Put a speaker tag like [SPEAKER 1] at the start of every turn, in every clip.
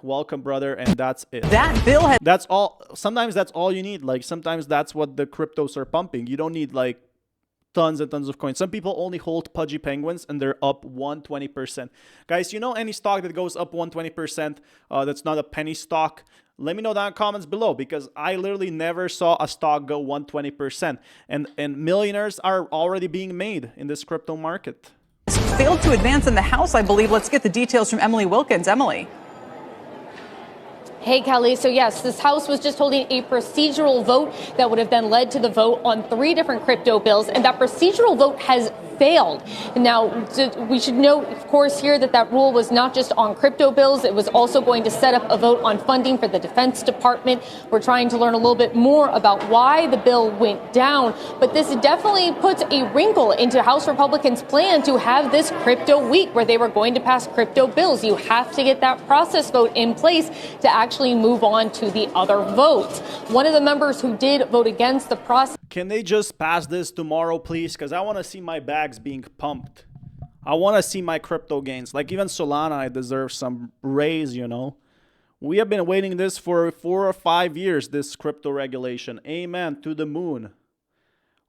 [SPEAKER 1] Welcome, brother, and that's it.
[SPEAKER 2] That bill had...
[SPEAKER 1] That's all. Sometimes that's all you need. Like, sometimes that's what the cryptos are pumping. You don't need, like, tons and tons of coins. Some people only hold pudgy penguins and they're up 120%. Guys, you know any stock that goes up 120% that's not a penny stock? Let me know down in the comments below, because I literally never saw a stock go 120%. And millionaires are already being made in this crypto market.
[SPEAKER 2] Failed to advance in the House, I believe. Let's get the details from Emily Wilkins. Emily.
[SPEAKER 3] Hey, Kelly. So, yes, this House was just holding a procedural vote that would have then led to the vote on 3 different crypto bills. And that procedural vote has failed. Now, we should note, of course, here that rule was not just on crypto bills. It was also going to set up a vote on funding for the Defense Department. We're trying to learn a little bit more about why the bill went down. But this definitely puts a wrinkle into House Republicans' plan to have this crypto week where they were going to pass crypto bills. You have to get that process vote in place to actually move on to the other votes. One of the members who did vote against the process.
[SPEAKER 1] Can they just pass this tomorrow, please? Because I want to see my bags being pumped. I want to see my crypto gains. Like, even Solana, I deserve some raise, you know. We have been waiting this for 4 or 5 years, this crypto regulation. Amen to the moon.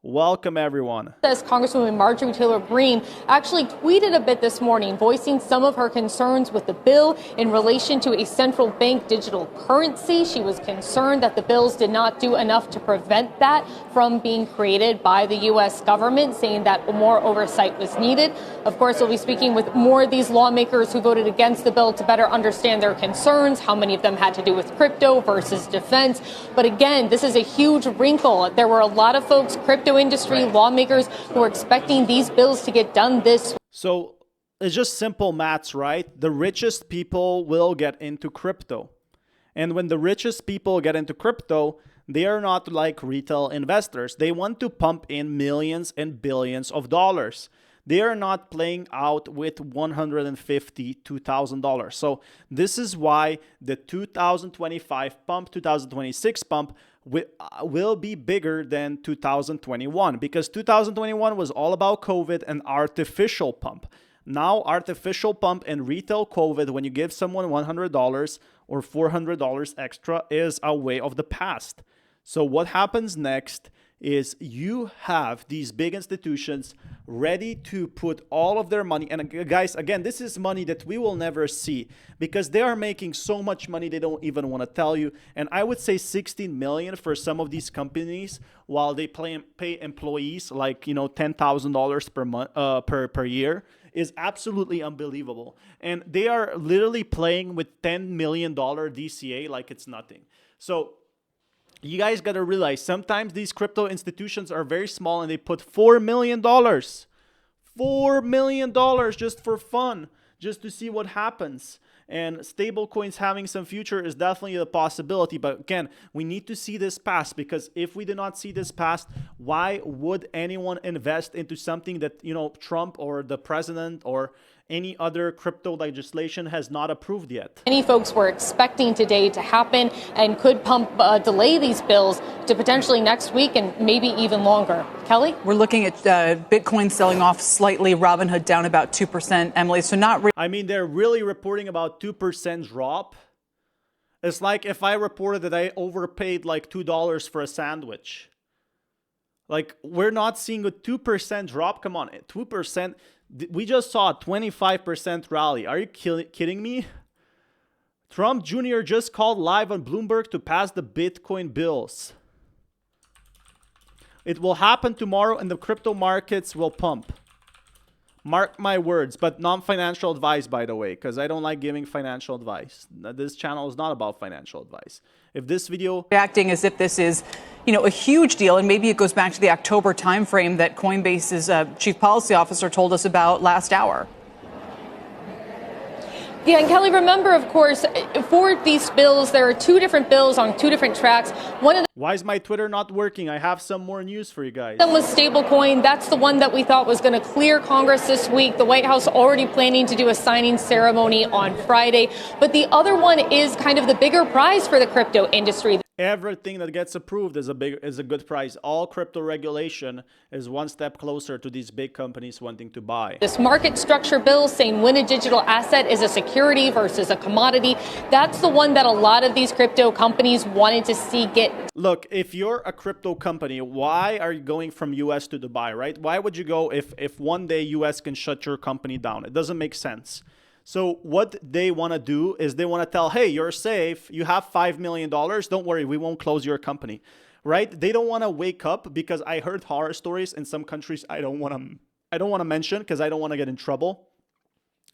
[SPEAKER 1] Welcome, everyone.
[SPEAKER 3] Congresswoman Marjorie Taylor Greene actually tweeted a bit this morning, voicing some of her concerns with the bill in relation to a central bank digital currency. She was concerned that the bills did not do enough to prevent that from being created by the U.S. government, saying that more oversight was needed. Of course, we'll be speaking with more of these lawmakers who voted against the bill to better understand their concerns, how many of them had to do with crypto versus defense. But again, this is a huge wrinkle. There were a lot of folks, crypto industry lawmakers, who are expecting these bills to get done this.
[SPEAKER 1] So it's just simple maths, right? The richest people will get into crypto. And when the richest people get into crypto, they are not like retail investors. They want to pump in millions and billions of dollars. They are not playing out with $150,000 to $2,000. So this is why the 2025 pump, 2026 pump will be bigger than 2021, because 2021 was all about COVID and artificial pump. Now, artificial pump and retail COVID, when you give someone $100 or $400 extra, is a way of the past. So what happens next is you have these big institutions ready to put all of their money. And guys, again, this is money that we will never see, because they are making so much money they don't even want to tell you. And I would say 16 million for some of these companies, while they pay employees like, you know, $10,000 per month, per year, is absolutely unbelievable. And they are literally playing with $10 million DCA like it's nothing. So you guys got to realize, sometimes these crypto institutions are very small and they put $4 million. $4 million just for fun, just to see what happens. And stable coins having some future is definitely a possibility. But again, we need to see this pass, because if we do not see this pass, why would anyone invest into something that, you know, Trump or the president or any other crypto legislation has not approved yet?
[SPEAKER 3] Many folks were expecting today to happen and could delay these bills to potentially next week and maybe even longer. Kelly?
[SPEAKER 2] We're looking at Bitcoin selling off slightly, Robinhood down about 2%, Emily. So not really.
[SPEAKER 1] I mean, they're really reporting about 2% drop. It's like if I reported that I overpaid like $2 for a sandwich. Like, we're not seeing a 2% drop. Come on, 2%. We just saw a 25% rally. Are you kidding me? Trump Jr. just called live on Bloomberg to pass the Bitcoin bills. It will happen tomorrow and the crypto markets will pump. Mark my words, but non-financial advice, by the way, because I don't like giving financial advice. This channel is not about financial advice. If this video...
[SPEAKER 2] Reacting as if this is, you know, a huge deal, and maybe it goes back to the October timeframe that Coinbase's chief policy officer told us about last hour.
[SPEAKER 3] Yeah, and Kelly, remember, of course, for these bills, there are 2 different bills on 2 different tracks. One of
[SPEAKER 1] Why is my Twitter not working? I have some more news for you guys.
[SPEAKER 3] them was stablecoin. That's the one that we thought was going to clear Congress this week. The White House already planning to do a signing ceremony on Friday. But the other one is kind of the bigger prize for the crypto industry.
[SPEAKER 1] Everything that gets approved is a good price. All crypto regulation is one step closer to these big companies wanting to buy.
[SPEAKER 3] This market structure bill saying when a digital asset is a security versus a commodity, that's the one that a lot of these crypto companies wanted to see get.
[SPEAKER 1] Look, if you're a crypto company, why are you going from US to Dubai, right? Why would you go if one day US can shut your company down? It doesn't make sense. So what they want to do is they want to tell, hey, you're safe. You have $5 million. Don't worry, we won't close your company, right? They don't want to wake up, because I heard horror stories in some countries I don't want to mention because I don't want to get in trouble.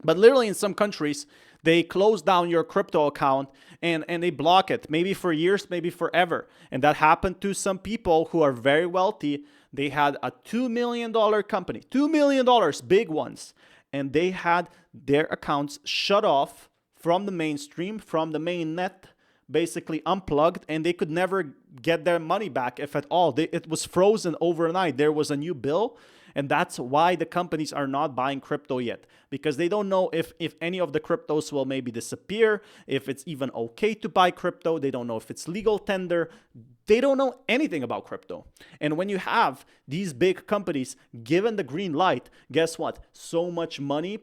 [SPEAKER 1] But literally in some countries, they close down your crypto account and they block it, maybe for years, maybe forever. And that happened to some people who are very wealthy. They had a $2 million company, $2 million, big ones. And they had their accounts shut off from the mainstream, from the main net, basically unplugged, and they could never get their money back, if at all. It was frozen overnight. There was a new bill, and that's why the companies are not buying crypto yet, because they don't know if any of the cryptos will maybe disappear, if it's even okay to buy crypto. They don't know if it's legal tender. They don't know anything about crypto. And when you have these big companies given the green light, guess what? So much money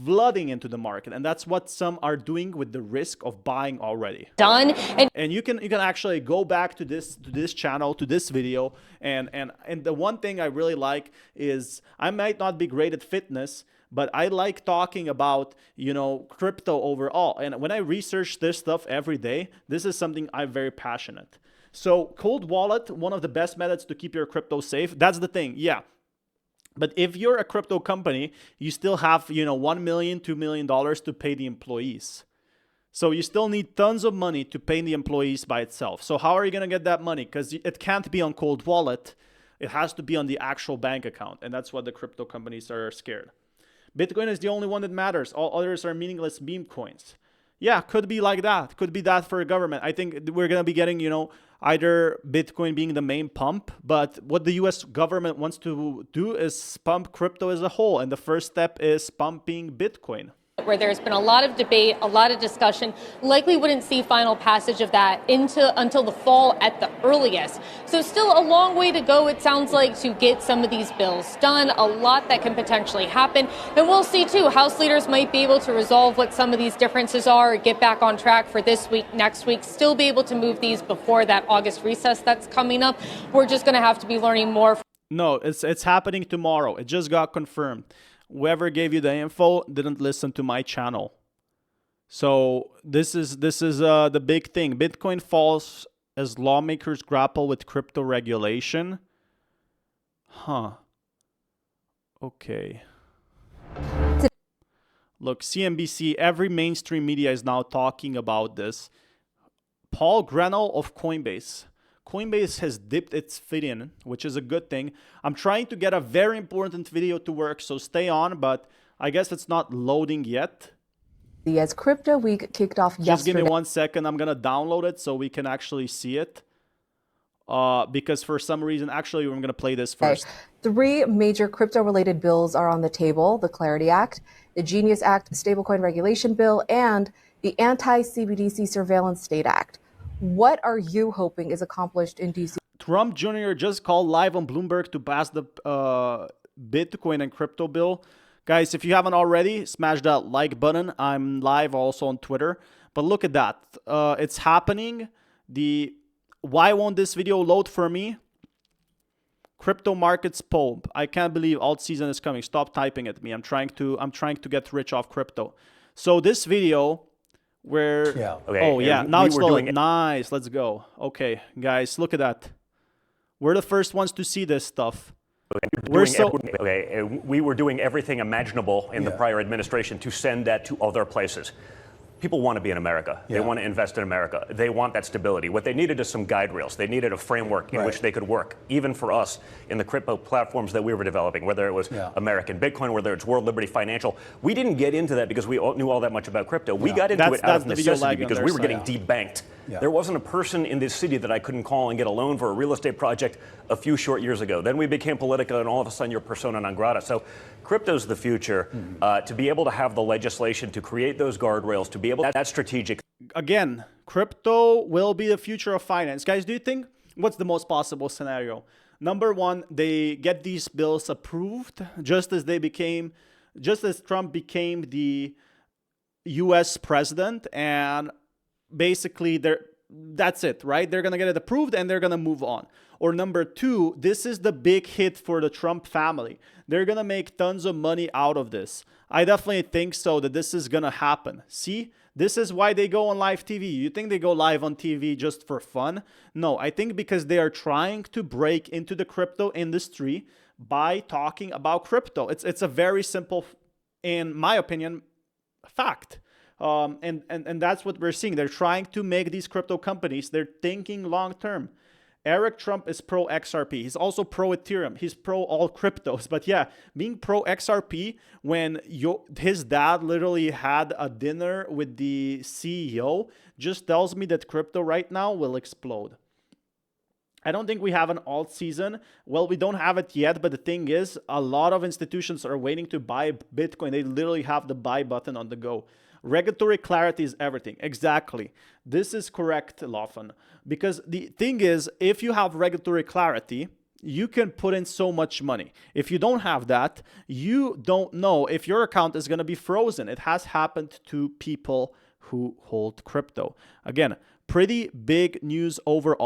[SPEAKER 1] flooding into the market, and that's what some are doing with the risk of buying already.
[SPEAKER 3] Done.
[SPEAKER 1] And you can actually go back to this channel, to this video, and the one thing I really like is, I might not be great at fitness, but I like talking about, crypto overall. And when I research this stuff every day, this is something I'm very passionate. So cold wallet, one of the best methods to keep your crypto safe. That's the thing. Yeah. But if you're a crypto company, you still have, $1 million, $2 million to pay the employees. So you still need tons of money to pay the employees by itself. So how are you going to get that money? Because it can't be on cold wallet. It has to be on the actual bank account. And that's what the crypto companies are scared. Bitcoin is the only one that matters. All others are meaningless meme coins. Yeah, could be like that. Could be that for a government. I think we're going to be getting, either Bitcoin being the main pump, but what the US government wants to do is pump crypto as a whole. And the first step is pumping Bitcoin.
[SPEAKER 3] Where there's been a lot of debate, a lot of discussion, likely wouldn't see final passage of that until the fall at the earliest. So still a long way to go, it sounds like, to get some of these bills done. A lot that can potentially happen. And we'll see, too, House leaders might be able to resolve what some of these differences are, get back on track for this week, next week, still be able to move these before that August recess that's coming up. We're just going to have to be learning more.
[SPEAKER 1] No, it's happening tomorrow. It just got confirmed. Whoever gave you the info didn't listen to my channel. So this is the big thing. Bitcoin falls as lawmakers grapple with crypto regulation. Huh. Okay. Look, CNBC, every mainstream media is now talking about this. Paul Greenwald of Coinbase. Coinbase has dipped its feet in, which is a good thing. I'm trying to get a very important video to work, so stay on, but I guess it's not loading yet.
[SPEAKER 4] As Crypto Week kicked off yesterday.
[SPEAKER 1] Just give me 1 second. I'm going to download it so we can actually see it. Because for some reason, actually, we're going to play this first.
[SPEAKER 4] Three major crypto-related bills are on the table: the Clarity Act, the Genius Act Stablecoin Regulation Bill, and the Anti-CBDC Surveillance State Act. What are you hoping is accomplished in D.C.?
[SPEAKER 1] Trump Jr. just called live on Bloomberg to pass the Bitcoin and crypto bill. Guys, if you haven't already, smash that like button. I'm live also on Twitter. But look at that. It's happening. Why won't this video load for me? Crypto markets poll. I can't believe alt season is coming. Stop typing at me. I'm trying to get rich off crypto. So this video... now it's loading. Nice, let's go. Okay, guys, look at that. We're the first ones to see this stuff.
[SPEAKER 5] We were doing everything imaginable in the prior administration to send that to other places. People want to be in America. They want to invest in America. They want that stability. What they needed is some guide rails. They needed a framework in which they could work, even for us in the crypto platforms that we were developing, whether it was American Bitcoin, whether it's World Liberty Financial. We didn't get into that because we knew all that much about crypto. We got into it out of necessity because we were getting debanked. There wasn't a person in this city that I couldn't call and get a loan for a real estate project a few short years ago. Then we became Politica, and all of a sudden you're persona non grata. So crypto's the future. To be able to have the legislation to create those guardrails, to be able to that strategic.
[SPEAKER 1] again, crypto will be the future of finance. Guys, do you think what's the most possible scenario? Number one, they get these bills approved just as Trump became the US president, and basically that's it, right? They're going to get it approved and they're going to move on. Or number two, this is the big hit for the Trump family. They're going to make tons of money out of this. I definitely think so, that this is going to happen. See, this is why they go on live TV. You think they go live on TV just for fun? No, I think because they are trying to break into the crypto industry by talking about crypto. It's a very simple, in my opinion, fact. And that's what we're seeing. They're trying to make these crypto companies, they're thinking long term. Eric Trump is pro XRP. He's also pro Ethereum. He's pro all cryptos. But yeah, being pro XRP when his dad literally had a dinner with the CEO just tells me that crypto right now will explode. I don't think we have an alt season. Well, we don't have it yet, but the thing is, a lot of institutions are waiting to buy Bitcoin. They literally have the buy button on the go. Regulatory clarity is everything. Exactly. This is correct, Lawfan. Because the thing is, if you have regulatory clarity, you can put in so much money. If you don't have that, you don't know if your account is going to be frozen. It has happened to people who hold crypto. Again, pretty big news overall.